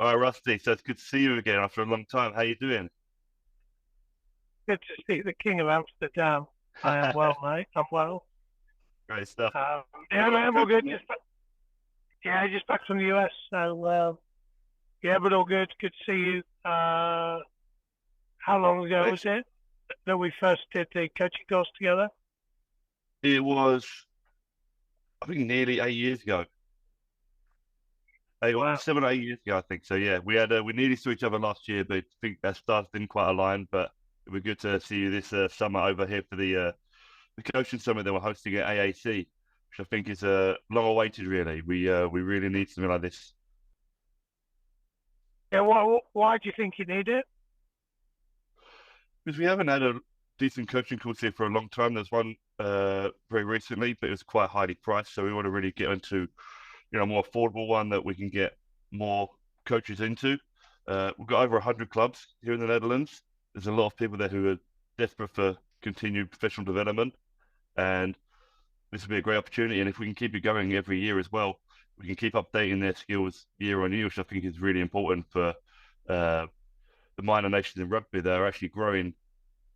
All right, Rusty. So it's good to see you again after a long time. How you doing? Good to see the King of Amsterdam. I am well, mate. I'm well. Great stuff. Yeah, mate, I'm all good. Just back from the US. So, yeah, but all good. Good to see you. How long ago was Great. it that we first did the coaching course together? It was, I think, nearly 8 years ago. Wow. 7 or 8 years ago, I think. So yeah, we nearly saw each other last year, but I think our stars didn't quite align. But it would be good to see you this summer over here for the coaching summit that we're hosting at AAC, which I think is long awaited. Really, we really need something like this Yeah, why do you think you need it? because we haven't had a decent coaching course here for a long time. There's one very recently, but it was quite highly priced. So we want to really get into a more affordable one that we can get more coaches into. We've got over 100 clubs here in the Netherlands. There's a lot of people there who are desperate for continued professional development, and this will be a great opportunity. And if we can keep it going every year as well, we can keep updating their skills year on year, which I think is really important for uh, the minor nations in rugby. They're actually growing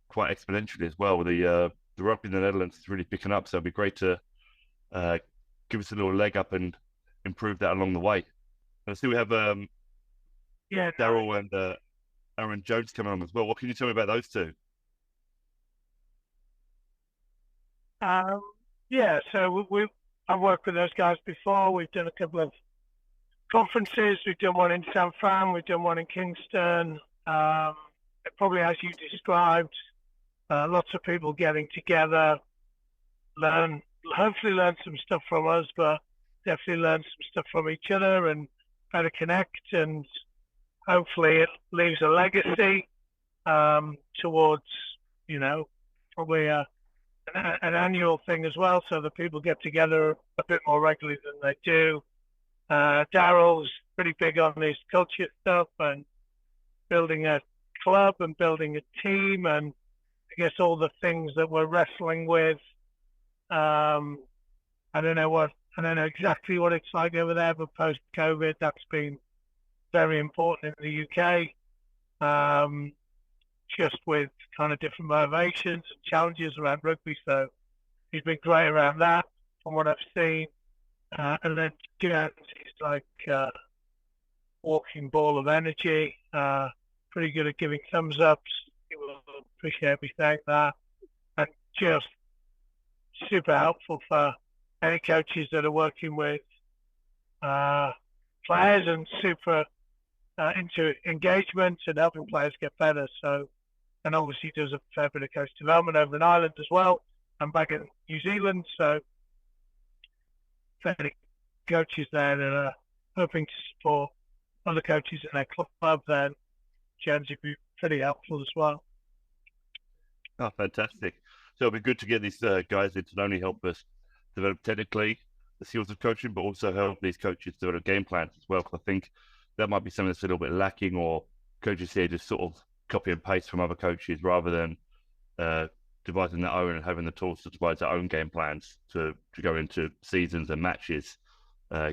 quite exponentially as well. The rugby in the Netherlands is really picking up, so it'd be great to uh, give us a little leg up and improve that along the way. And I see we have Yeah, Daryl and Aaron Jones coming on as well. What can you tell me about those two? no. Yeah, so I've worked with those guys before. We've done a couple of conferences. We've done one in San Fran. We've done one in Kingston. Um, Probably as you described, lots of people getting together, learn, hopefully learn some stuff from us, but definitely learn some stuff from each other and better connect. And hopefully it leaves a legacy towards, you know, probably an annual thing as well, so that people get together a bit more regularly than they do. Daryl's pretty big on this culture stuff and building a club and building a team, and I guess all the things that we're wrestling with. Um, I don't know exactly what it's like over there, but post COVID, that's been very important in the UK. Um, just with kind of different motivations and challenges around rugby. So he's been great around that from what I've seen. And then Gant is like walking ball of energy, pretty good at giving thumbs ups. He will appreciate me saying that. And just super helpful for any coaches that are working with uh, players, and super into engagement and helping players get better. So, and obviously does a fair bit of coach development over in Ireland as well. I'm back in New Zealand, so many coaches there that are hoping to support other coaches in their club. Then James would be pretty helpful as well. Oh, fantastic. So it'll be good to get these guys in to not only help us develop technically the skills of coaching, but also help these coaches develop game plans as well. Because I think that might be something that's a little bit lacking, or coaches here just sort of copy and paste from other coaches rather than uh, devising their own and having the tools to devise their own game plans to go into seasons and matches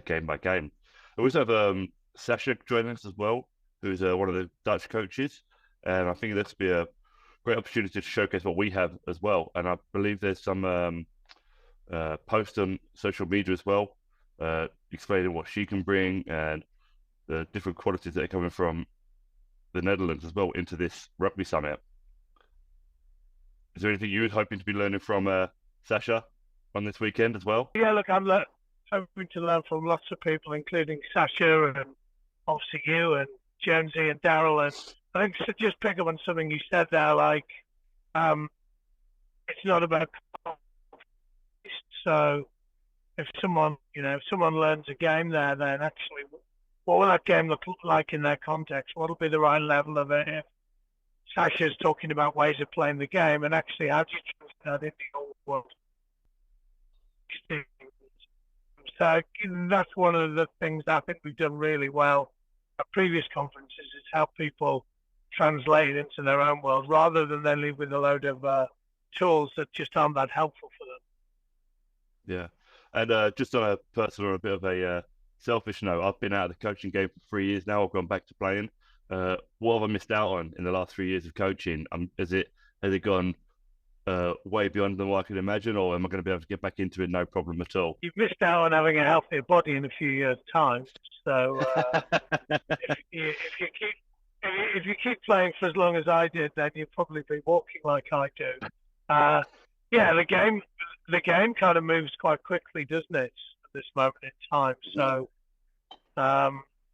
game by game. We also have Sasha joining us as well, who's one of the Dutch coaches, and I think this will be a great opportunity to showcase what we have as well. And I believe there's some posts on social media as well, explaining what she can bring and the different qualities that are coming from the Netherlands as well into this rugby summit. Is there anything you were hoping to be learning from Sasha on this weekend as well? Yeah, look, hoping to learn from lots of people, including Sasha and obviously you and Jonesy and Daryl. And I think to just pick up on something you said there, like um, it's not about so if someone learns a game there, then actually what will that game look like in their context? What'll be the right level of it? If Sasha's talking about ways of playing the game, and actually how do you translate that in the old world? So that's one of the things I think we've done really well at previous conferences, is help people translate it into their own world rather than then leave with a load of tools that just aren't that helpful for them. Yeah. And just on a personal, a bit of a selfish note, I've been out of the coaching game for 3 years now. I've gone back to playing. What have I missed out on in the last 3 years of coaching? Has it gone way beyond than what I can imagine, or am I going to be able to get back into it no problem at all? You've missed out on having a healthier body in a few years' time. So if you keep playing for as long as I did, then you'll probably be walking like I do. Yeah, the game kind of moves quite quickly, doesn't it, at this moment in time? So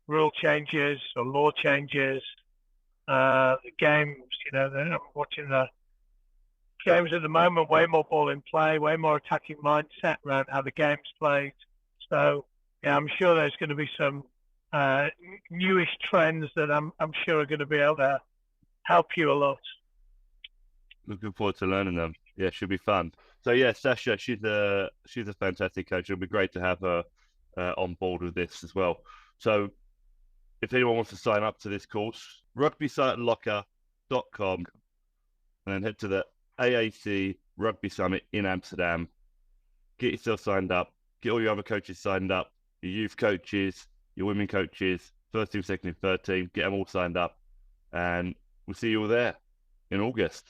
rule changes or law changes, the games, I'm watching the games at the moment, way more ball in play, way more attacking mindset around how the game's played. So yeah, I'm sure there's going to be some newish trends that I'm sure are going to be able to help you a lot. Looking forward to learning them. Yeah, should be fun. So yeah, Sasha, she's a fantastic coach. It'll be great to have her on board with this as well. So if anyone wants to sign up to this course, rugbysitelocker.com, and then head to the AAC Rugby Summit in Amsterdam. Get yourself signed up. Get all your other coaches signed up. Your youth coaches, your women coaches, first team, second team, third team. Get them all signed up, and we'll see you all there in August.